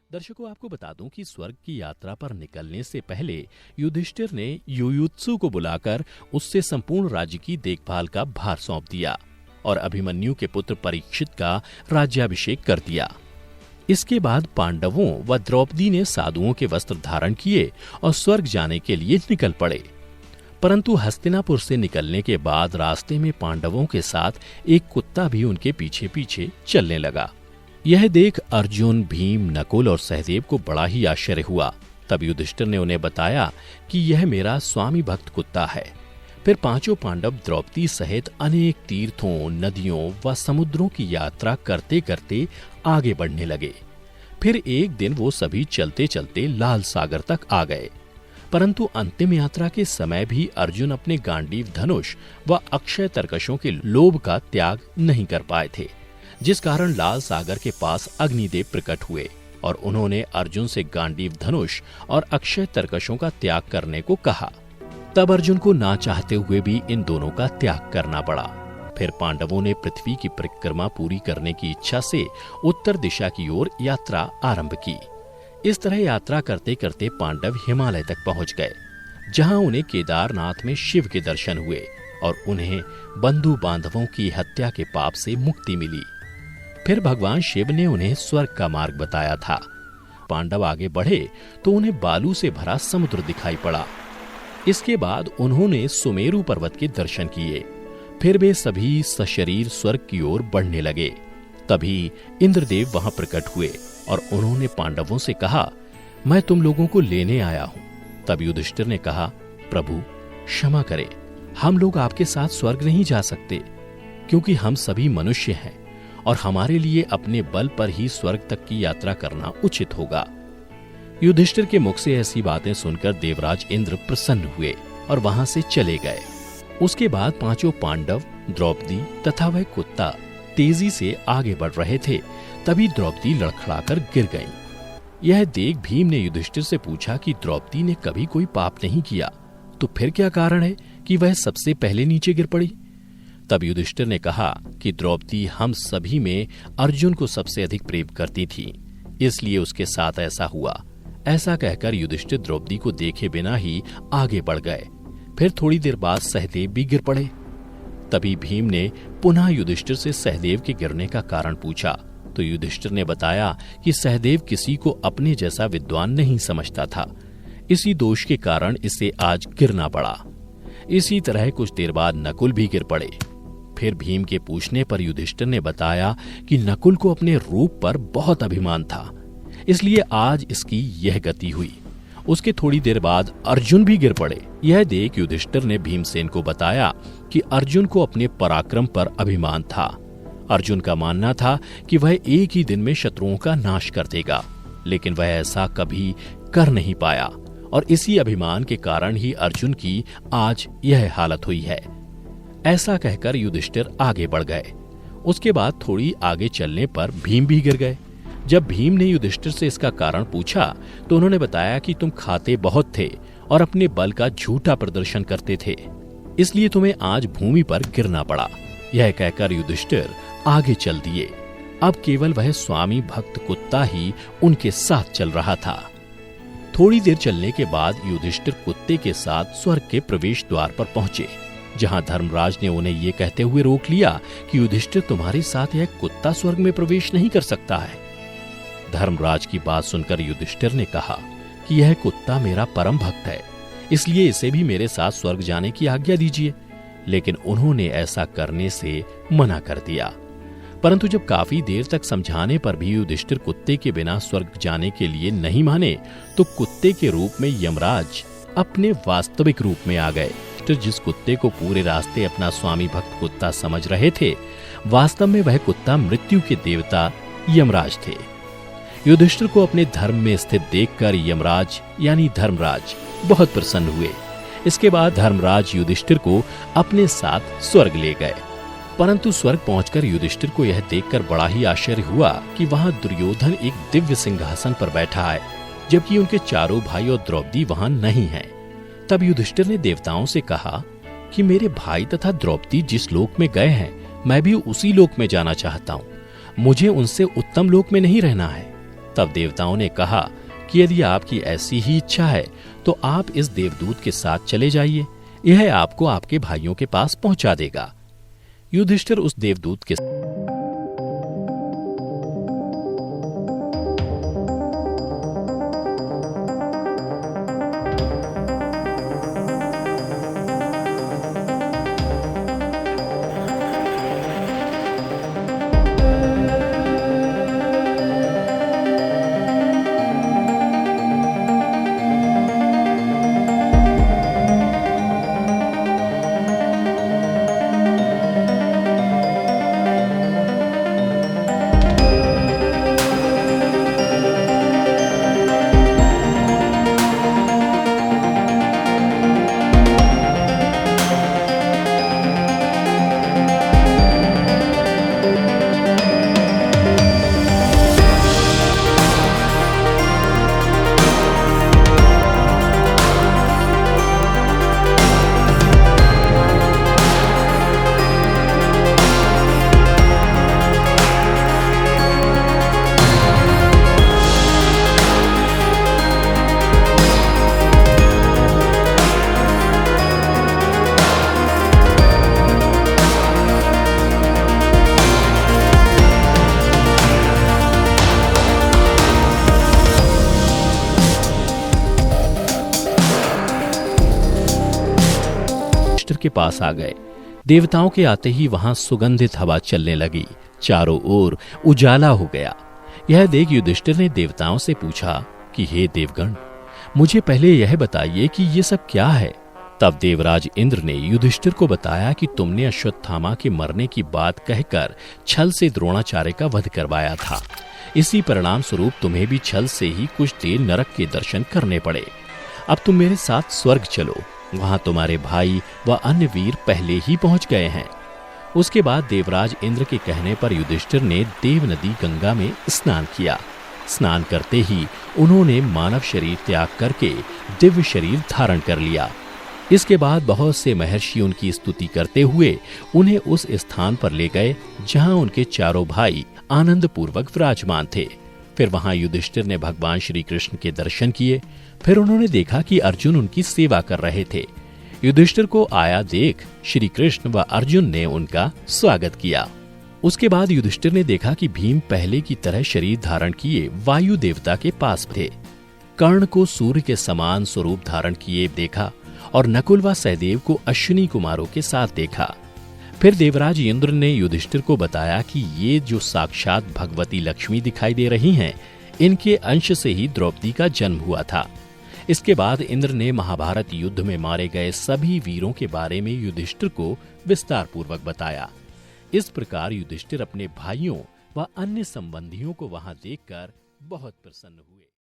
दर्शकों, आपको बता दूं कि स्वर्ग की यात्रा पर निकलने से पहले युधिष्ठिर ने युयुत्सु को बुलाकर उससे संपूर्ण राज्य की देखभाल का भार सौंप दिया और अभिमन्यु के पुत्र परीक्षित का राज्याभिषेक कर दिया। इसके बाद पांडवों व द्रौपदी ने साधुओं के वस्त्र धारण किए और स्वर्ग जाने के लिए निकल पड़े। परंतु हस्तिनापुर से निकलने के बाद रास्ते में पांडवों के साथ एक कुत्ता भी उनके पीछे पीछे चलने लगा। यह देख अर्जुन, भीम, नकुल और सहदेव को बड़ा ही आश्चर्य हुआ। तब युधिष्ठिर ने उन्हें बताया कि यह मेरा स्वामी भक्त कुत्ता है। फिर पांचों पांडव द्रौपदी सहित अनेक तीर्थों, नदियों व समुद्रों की यात्रा करते करते आगे बढ़ने लगे। फिर एक दिन वो सभी चलते चलते लाल सागर तक आ गए। परंतु अंतिम यात्रा के समय भी अर्जुन अपने गांडीव धनुष व अक्षय तरकशों के लोभ का त्याग नहीं कर पाए थे, जिस कारण लाल सागर के पास अग्निदेव प्रकट हुए और उन्होंने अर्जुन से गांडीव धनुष और अक्षय तरकशों का त्याग करने को कहा। तब अर्जुन को ना चाहते हुए भी इन दोनों का त्याग करना पड़ा। फिर पांडवों ने पृथ्वी की परिक्रमा पूरी करने की इच्छा से उत्तर दिशा की ओर यात्रा आरंभ की। इस तरह यात्रा करते करते पांडव हिमालय तक पहुंच गए, जहां उन्हें केदारनाथ में शिव के दर्शन हुए और उन्हें बंधु बांधवों की हत्या के पाप से मुक्ति मिली। फिर भगवान शिव ने उन्हें स्वर्ग का मार्ग बताया था। पांडव आगे बढ़े तो उन्हें बालू से भरा समुद्र दिखाई पड़ा। इसके बाद उन्होंने सुमेरु पर्वत के दर्शन किए। फिर वे सभी सशरीर स्वर्ग की ओर बढ़ने लगे। तभी इंद्रदेव वहां प्रकट हुए और उन्होंने पांडवों से कहा, मैं तुम लोगों को लेने आया हूं। तब युधिष्ठिर ने कहा, प्रभु क्षमा करें, हम लोग आपके साथ स्वर्ग नहीं जा सकते, क्योंकि हम सभी मनुष्य हैं और हमारे लिए अपने बल पर ही स्वर्ग तक की यात्रा करना उचित होगा। युधिष्ठिर के मुख से ऐसी बातें सुनकर देवराज इंद्र प्रसन्न हुए और वहां से चले गए। उसके बाद पांचों पांडव, द्रौपदी तथा वह कुत्ता तेजी से आगे बढ़ रहे थे। तभी द्रौपदी लड़खड़ाकर गिर गईं। यह देख भीम ने युधिष्ठिर से पूछा कि द्रौपदी ने कभी कोई पाप नहीं किया, तो फिर क्या कारण है कि वह सबसे पहले नीचे गिर पड़ी? तब युधिष्ठिर ने कहा कि द्रौपदी हम सभी में अर्जुन को सबसे अधिक प्रेम करती थी, इसलिए उसके साथ ऐसा हुआ। ऐसा कहकर युधिष्ठिर द्रौपदी को देखे बिना ही आगे बढ़ गए। फिर थोड़ी देर बाद सहदेव भी गिर पड़े। तभी भीम ने पुनः युधिष्ठिर से सहदेव के गिरने का कारण पूछा, तो युधिष्ठिर ने बताया कि सहदेव किसी को अपने जैसा विद्वान नहीं समझता था, इसी दोष के कारण इसे आज गिरना पड़ा। इसी तरह कुछ देर बाद नकुल भी गिर पड़े। फिर भीम के पूछने पर युधिष्ठिर ने बताया कि नकुल को अपने रूप पर बहुत अभिमान था, इसलिए आज इसकी यह गति हुई। उसके थोड़ी देर बाद अर्जुन भी गिर पड़े। यह देख युधिष्ठिर ने भीमसेन को बताया कि अर्जुन को अपने पराक्रम पर अभिमान था। अर्जुन का मानना था कि वह एक ही दिन में शत्रुओं का नाश कर देगा, लेकिन वह ऐसा कभी कर नहीं पाया और इसी अभिमान के कारण ही अर्जुन की आज यह हालत हुई है। ऐसा कहकर युधिष्ठिर आगे बढ़ गए। उसके बाद थोड़ी आगे चलने पर भीम भी गिर गए। जब भीम ने युधिष्ठिर से इसका कारण पूछा तो उन्होंने बताया कि तुम खाते बहुत थे और अपने बल का झूठा प्रदर्शन करते थे, इसलिए तुम्हें आज भूमि पर गिरना पड़ा। यह कहकर युधिष्ठिर आगे चल दिए। अब केवल वह स्वामी भक्त कुत्ता ही उनके साथ चल रहा था। थोड़ी देर चलने के बाद युधिष्ठिर कुत्ते के साथ स्वर्ग के प्रवेश द्वार पर पहुंचे, जहां धर्मराज ने उन्हें ये कहते हुए रोक लिया कि युधिष्ठिर तुम्हारे साथ यह कुत्ता स्वर्ग में प्रवेश नहीं कर सकता है। धर्मराज की बात सुनकर युधिष्ठिर ने कहा कि यह कुत्ता मेरा परम भक्त है, इसलिए इसे भी मेरे साथ स्वर्ग जाने की आज्ञा दीजिए। लेकिन उन्होंने ऐसा करने से मना कर दिया। परंतु जब काफी देर तक समझाने पर भी युधिष्ठिर कुत्ते के बिना स्वर्ग जाने के लिए नहीं माने, तो कुत्ते के रूप में यमराज अपने वास्तविक रूप में आ गए। जिस कुत्ते को पूरे रास्ते अपना स्वामी भक्त कुत्ता समझ रहे थे, वास्तव में वह कुत्ता मृत्यु के देवता यमराज थे। युधिष्ठिर को अपने धर्म में स्थित देखकर यमराज यानी धर्मराज बहुत प्रसन्न हुए। इसके बाद धर्मराज युधिष्ठिर को अपने साथ स्वर्ग ले गए। परंतु स्वर्ग पहुंचकर युधिष्ठिर को यह देखकर बड़ा ही आश्चर्य हुआ कि वहां दुर्योधन एक दिव्य सिंहासन पर बैठा है, जबकि उनके चारों भाई और द्रौपदी वहां नहीं हैं। तब युधिष्ठिर ने देवताओं से कहा कि मेरे भाई तथा द्रौपदी जिस लोक में गए हैं, मैं भी उसी लोक में जाना चाहता हूँ। मुझे उनसे उत्तम लोक में नहीं रहना है। तब देवताओं ने कहा कि यदि आपकी ऐसी ही इच्छा है तो आप इस देवदूत के साथ चले जाइए, यह आपको आपके भाइयों के पास पहुंचा देगा। युधिष्ठिर उस देवदूत के के पास आ गए। देवताओं के आते ही वहां सुगंधित हवा चलने लगी, चारों ओर उजाला हो गया। यह देख युधिष्ठिर ने देवताओं से पूछा कि हे देवगण, मुझे पहले यह बताइए कि ये सब क्या है। तब देवराज इंद्र ने युधिष्ठिर को बताया कि तुमने अश्वत्थामा के मरने की बात कहकर छल से द्रोणाचार्य का वध करवाया था। इसी परिणाम स्वरूप तुम्हें भी छल से ही कुछ देर नरक के दर्शन करने पड़े। अब तुम मेरे साथ स्वर्ग चलो, वहां तुम्हारे भाई व अन्य वीर पहले ही पहुंच गए हैं। उसके बाद देवराज इंद्र के कहने पर युधिष्ठिर ने देव नदी गंगा में स्नान किया। स्नान करते ही उन्होंने मानव शरीर त्याग करके दिव्य शरीर धारण कर लिया। इसके बाद बहुत से महर्षि उनकी स्तुति करते हुए उन्हें उस स्थान पर ले गए जहां उनके चारों भाई आनंद पूर्वक विराजमान थे। फिर वहां युधिष्ठिर ने भगवान श्री कृष्ण के दर्शन किए। फिर उन्होंने देखा कि अर्जुन उनकी सेवा कर रहे थे। युधिष्ठिर को आया देख श्री कृष्ण व अर्जुन ने उनका स्वागत किया। उसके बाद युधिष्ठिर ने देखा कि भीम पहले की तरह शरीर धारण किए वायु देवता के पास थे। कर्ण को सूर्य के समान स्वरूप धारण किए देखा और नकुल व सहदेव को अश्विनी कुमारों के साथ देखा। फिर देवराज इंद्र ने युधिष्ठिर को बताया कि ये जो साक्षात भगवती लक्ष्मी दिखाई दे रही हैं, इनके अंश से ही द्रौपदी का जन्म हुआ था। इसके बाद इंद्र ने महाभारत युद्ध में मारे गए सभी वीरों के बारे में युधिष्ठिर को विस्तार पूर्वक बताया। इस प्रकार युधिष्ठिर अपने भाइयों व अन्य संबंधियों को वहां देखकर बहुत प्रसन्न हुए।